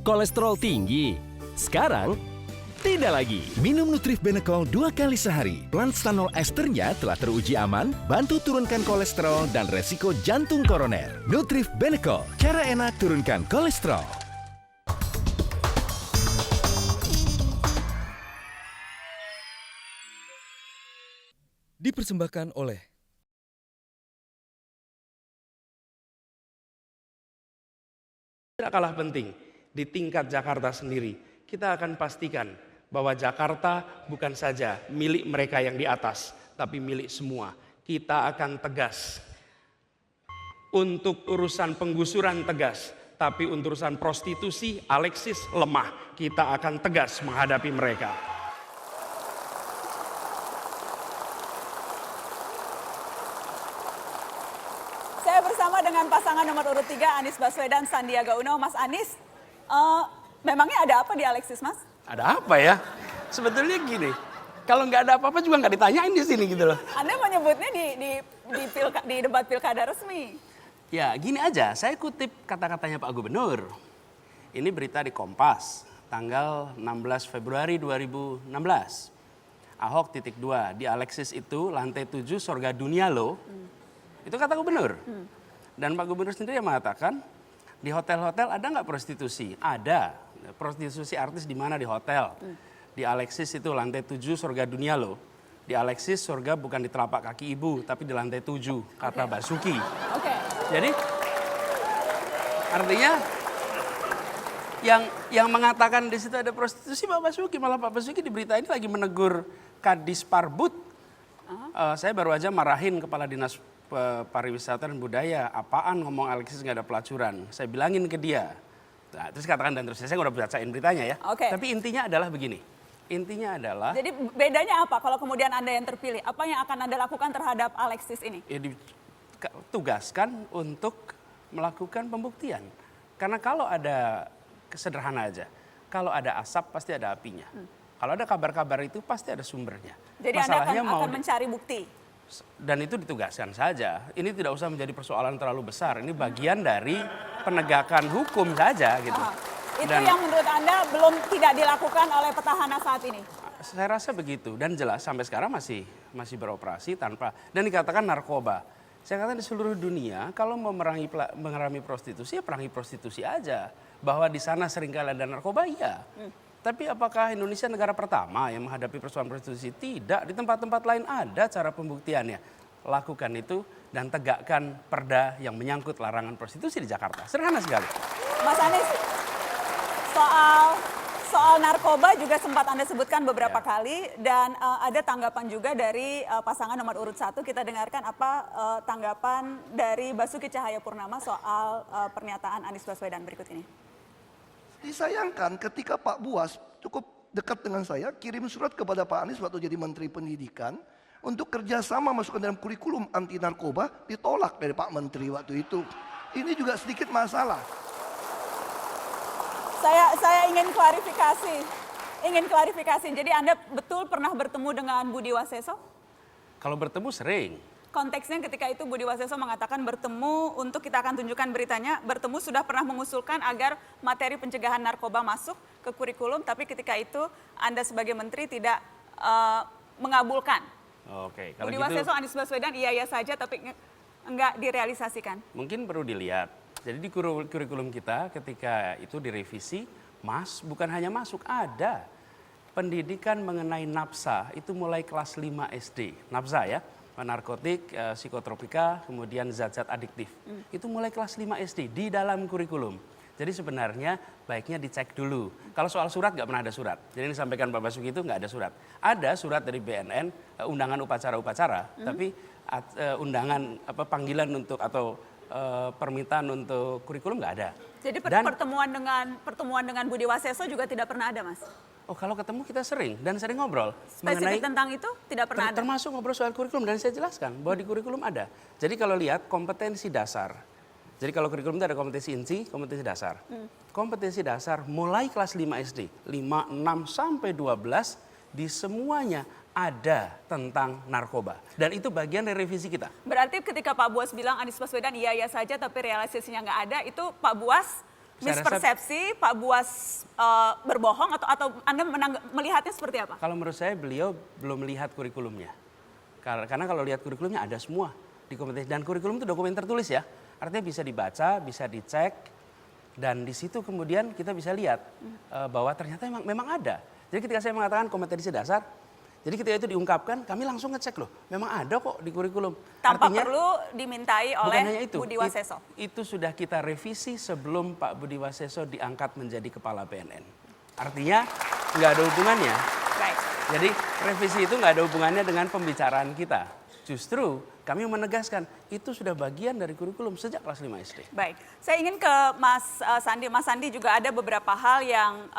kolesterol tinggi. Sekarang, tidak lagi. Minum Nutrif Benecol 2 kali sehari. Planstanol esternya telah teruji aman, bantu turunkan kolesterol dan resiko jantung koroner. Nutrif Benecol, cara enak turunkan kolesterol. Dipersembahkan oleh Tidak kalah penting di tingkat Jakarta sendiri, kita akan pastikan bahwa Jakarta bukan saja milik mereka yang di atas, tapi milik semua. Kita akan tegas untuk urusan penggusuran tegas, tapi untuk urusan prostitusi Alexis lemah. Kita akan tegas menghadapi mereka. Saya bersama dengan pasangan nomor urut 3 Anies Baswedan, Sandiaga Uno. Mas Anies, memangnya ada apa di Alexis, Mas? Ada apa ya? Sebetulnya gini, kalau nggak ada apa-apa juga nggak ditanyain di sini gitu loh. Anda menyebutnya di debat pilkada resmi. Ya gini aja, saya kutip kata-katanya Pak Gubernur. Ini berita di Kompas, tanggal 16 Februari 2016. Ahok *2, di Alexis itu lantai 7 surga dunia loh. Itu kata Gubernur. Dan Pak Gubernur sendiri yang mengatakan, di hotel-hotel ada nggak prostitusi? Ada. Prostitusi artis di mana? Di hotel. Di Alexis itu lantai 7 surga dunia loh. Di Alexis surga bukan di telapak kaki ibu, tapi di lantai 7, kata Basuki. Jadi artinya yang mengatakan di situ ada prostitusi Pak Basuki, malah Pak Basuki di berita ini lagi menegur Kadis Parbud. Saya baru aja marahin Kepala Dinas Pariwisata dan Budaya, apaan ngomong Alexis nggak ada pelacuran. Saya bilangin ke dia. Nah, terus katakan dan terus saya udah bacain beritanya ya. Tapi intinya adalah begini. Intinya adalah. Jadi bedanya apa kalau kemudian Anda yang terpilih? Apa yang akan Anda lakukan terhadap Alexis ini? Ya, ditugaskan untuk melakukan pembuktian. Karena kalau ada, sederhana aja, kalau ada asap pasti ada apinya. Kalau ada kabar-kabar itu pasti ada sumbernya. Jadi Masalahnya Anda akan mencari bukti? Dan itu ditugaskan saja. Ini tidak usah menjadi persoalan terlalu besar. Ini bagian dari penegakan hukum saja gitu. Itu yang menurut Anda tidak dilakukan oleh petahana saat ini? Saya rasa begitu. Dan jelas sampai sekarang masih beroperasi tanpa. Dan dikatakan narkoba. Saya katakan di seluruh dunia kalau mau mengerangi prostitusi ya perangi prostitusi aja. Bahwa di sana seringkali ada narkoba iya. Tapi apakah Indonesia negara pertama yang menghadapi persoalan prostitusi? Tidak, di tempat-tempat lain ada cara pembuktiannya. Lakukan itu dan tegakkan perda yang menyangkut larangan prostitusi di Jakarta. Sederhana sekali. Mas Anies, soal narkoba juga sempat Anda sebutkan beberapa kali. Dan ada tanggapan juga dari pasangan nomor urut 1. Kita dengarkan apa tanggapan dari Basuki Cahayapurnama soal pernyataan Anies Baswedan berikut ini. Disayangkan ketika Pak Buas cukup dekat dengan saya kirim surat kepada Pak Anies waktu jadi Menteri Pendidikan untuk kerjasama masukkan dalam kurikulum anti narkoba, ditolak dari Pak Menteri waktu itu. Ini juga sedikit masalah. Saya ingin klarifikasi. Jadi Anda betul pernah bertemu dengan Budi Waseso? Kalau bertemu sering. Konteksnya ketika itu Budi Waseso mengatakan bertemu untuk kita akan tunjukkan beritanya. Bertemu sudah pernah mengusulkan agar materi pencegahan narkoba masuk ke kurikulum. Tapi ketika itu Anda sebagai menteri tidak mengabulkan. Oke, kalau Budi gitu, Waseso, Anies Baswedan iya saja tapi enggak direalisasikan. mungkin perlu dilihat. Jadi di kurikulum kita ketika itu direvisi, bukan hanya masuk, ada pendidikan mengenai nafsa itu mulai kelas 5 SD. Nafsa ya, narkotik, psikotropika, kemudian zat-zat adiktif. Itu mulai kelas 5 SD di dalam kurikulum. Jadi sebenarnya baiknya dicek dulu. Kalau soal surat nggak pernah ada surat. Jadi yang disampaikan Pak Basuki itu nggak ada surat. Ada surat dari BNN, undangan upacara-upacara, tapi undangan panggilan untuk atau permintaan untuk kurikulum nggak ada. Jadi pertemuan dengan Budi Waseso juga tidak pernah ada, Mas? Oh, kalau ketemu kita sering dan sering ngobrol. Spesifik tentang itu tidak pernah ada? Termasuk ngobrol soal kurikulum dan saya jelaskan bahwa di kurikulum ada. Jadi kalau lihat kompetensi dasar. Jadi kalau kurikulum itu ada kompetensi inti, kompetensi dasar. Kompetensi dasar mulai kelas 5 SD, 5, 6 sampai 12 di semuanya ada tentang narkoba. Dan itu bagian dari revisi kita. Berarti ketika Pak Buas bilang Anies Baswedan iya saja tapi realisasinya nggak ada, itu Pak Buas mispersepsi, Pak Buas berbohong atau Anda melihatnya seperti apa? Kalau menurut saya beliau belum melihat kurikulumnya. Karena kalau lihat kurikulumnya ada semua di kompetensi, dan kurikulum itu dokumen tertulis ya. Artinya bisa dibaca, bisa dicek, dan di situ kemudian kita bisa lihat bahwa ternyata memang ada. Jadi ketika saya mengatakan kompetensi dasar, jadi ketika itu diungkapkan, kami langsung ngecek loh, memang ada kok di kurikulum. Tanpa Artinya, perlu dimintai oleh bukan hanya itu, Budi Waseso. Itu sudah kita revisi sebelum Pak Budi Waseso diangkat menjadi kepala BNN. Artinya nggak ada hubungannya. Baik. Jadi revisi itu nggak ada hubungannya dengan pembicaraan kita. Justru kami menegaskan itu sudah bagian dari kurikulum sejak kelas 5 SD. Baik, saya ingin ke Mas Sandi. Mas Sandi juga ada beberapa hal yang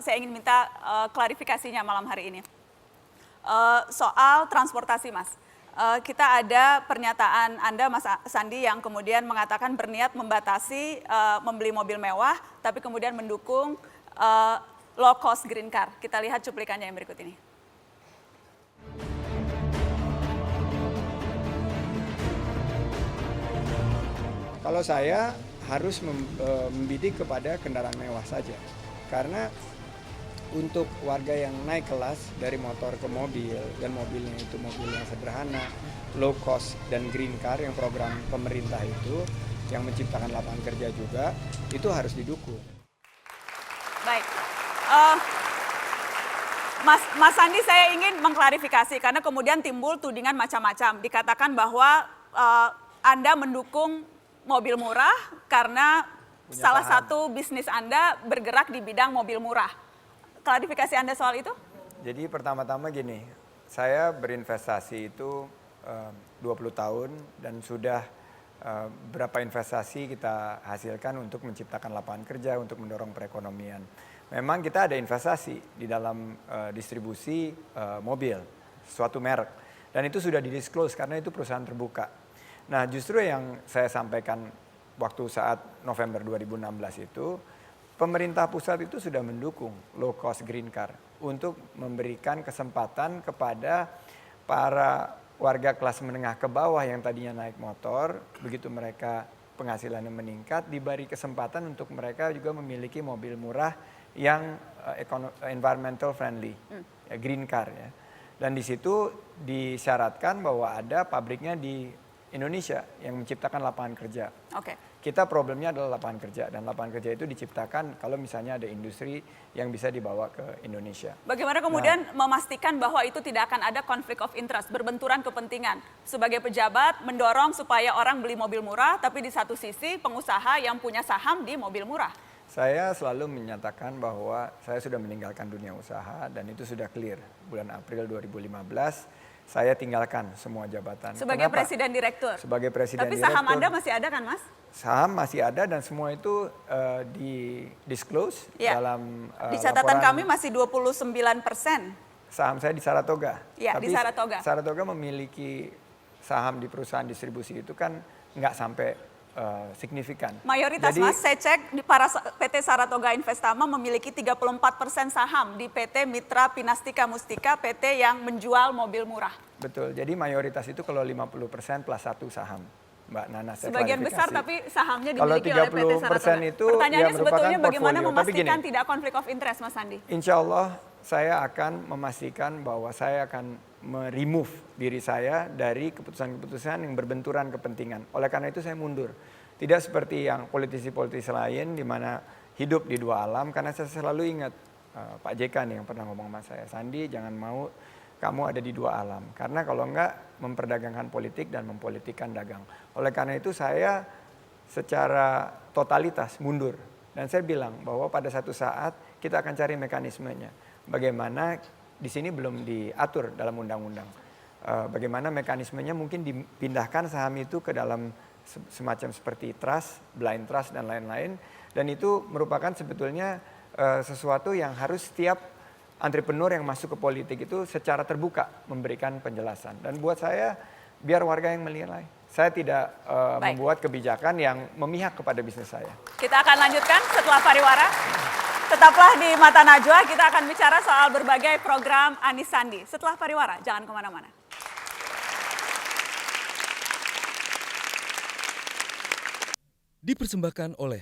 saya ingin minta klarifikasinya malam hari ini. Soal transportasi, Mas. Kita ada pernyataan Anda, Mas Sandi, yang kemudian mengatakan berniat membatasi membeli mobil mewah, tapi kemudian mendukung low cost green car. Kita lihat cuplikannya yang berikut ini. Kalau saya harus membidik kepada kendaraan mewah saja. Karena untuk warga yang naik kelas dari motor ke mobil, dan mobilnya itu mobil yang sederhana, low cost dan green car yang program pemerintah itu, yang menciptakan lapangan kerja juga, itu harus didukung. Baik. Mas Sandi, saya ingin mengklarifikasi karena kemudian timbul tudingan macam-macam. Dikatakan bahwa Anda mendukung mobil murah karena salah satu bisnis Anda bergerak di bidang mobil murah. Klarifikasi Anda soal itu? Jadi pertama-tama gini, saya berinvestasi itu 20 tahun dan sudah berapa investasi kita hasilkan untuk menciptakan lapangan kerja, untuk mendorong perekonomian. Memang kita ada investasi di dalam distribusi mobil, suatu merek. Dan itu sudah didisclose karena itu perusahaan terbuka. Nah justru yang saya sampaikan waktu saat November 2016 itu, pemerintah pusat itu sudah mendukung low cost green car untuk memberikan kesempatan kepada para warga kelas menengah ke bawah yang tadinya naik motor, begitu mereka penghasilannya meningkat, diberi kesempatan untuk mereka juga memiliki mobil murah yang environmental friendly, green car ya. Dan di situ disyaratkan bahwa ada pabriknya di Indonesia yang menciptakan lapangan kerja. Oke. Kita problemnya adalah lapangan kerja, dan lapangan kerja itu diciptakan kalau misalnya ada industri yang bisa dibawa ke Indonesia. Bagaimana kemudian memastikan bahwa itu tidak akan ada konflik of interest, berbenturan kepentingan? Sebagai pejabat mendorong supaya orang beli mobil murah, tapi di satu sisi pengusaha yang punya saham di mobil murah. Saya selalu menyatakan bahwa saya sudah meninggalkan dunia usaha dan itu sudah clear. Bulan April 2015 saya tinggalkan semua jabatan. Sebagai Kenapa? presiden direktur? Sebagai presiden direktur. Tapi saham Anda masih ada kan, Mas? Saham masih ada dan semua itu di-disclose dalam di catatan laporan. kami masih 29%. Saham saya di Saratoga. Iya, di Saratoga. Saratoga memiliki saham di perusahaan distribusi itu kan nggak sampai signifikan. Mayoritas. Jadi, Mas, saya cek di PT Saratoga Investama memiliki 34% saham di PT Mitra Pinastika Mustika, PT yang menjual mobil murah. Betul, jadi mayoritas itu kalau 50% plus 1 saham. Mbak Nana, saya sebagian besar tapi sahamnya dimiliki oleh PT Saratoga. Itu pertanyaannya ya sebetulnya bagaimana portfolio. memastikan tidak konflik of interest, Mas Sandi? Insya Allah saya akan memastikan bahwa saya akan remove diri saya dari keputusan-keputusan yang berbenturan kepentingan. Oleh karena itu saya mundur. Tidak seperti yang politisi-politisi lain di mana hidup di dua alam, karena saya selalu ingat Pak JK nih yang pernah ngomong sama saya, Sandi jangan mau kamu ada di dua alam. Karena kalau enggak memperdagangkan politik dan mempolitikkan dagang. Oleh karena itu saya secara totalitas mundur. Dan saya bilang bahwa pada satu saat kita akan cari mekanismenya. Bagaimana di sini belum diatur dalam undang-undang. Bagaimana mekanismenya mungkin dipindahkan saham itu ke dalam semacam seperti trust, blind trust dan lain-lain. Dan itu merupakan sebetulnya sesuatu yang harus setiap entrepreneur yang masuk ke politik itu secara terbuka memberikan penjelasan. Dan buat saya biar warga yang menilai. Saya tidak membuat kebijakan yang memihak kepada bisnis saya. Kita akan lanjutkan setelah pariwara. Tetaplah di Mata Najwa, kita akan bicara soal berbagai program Anies Sandi. Setelah pariwara, jangan kemana-mana. Dipersembahkan oleh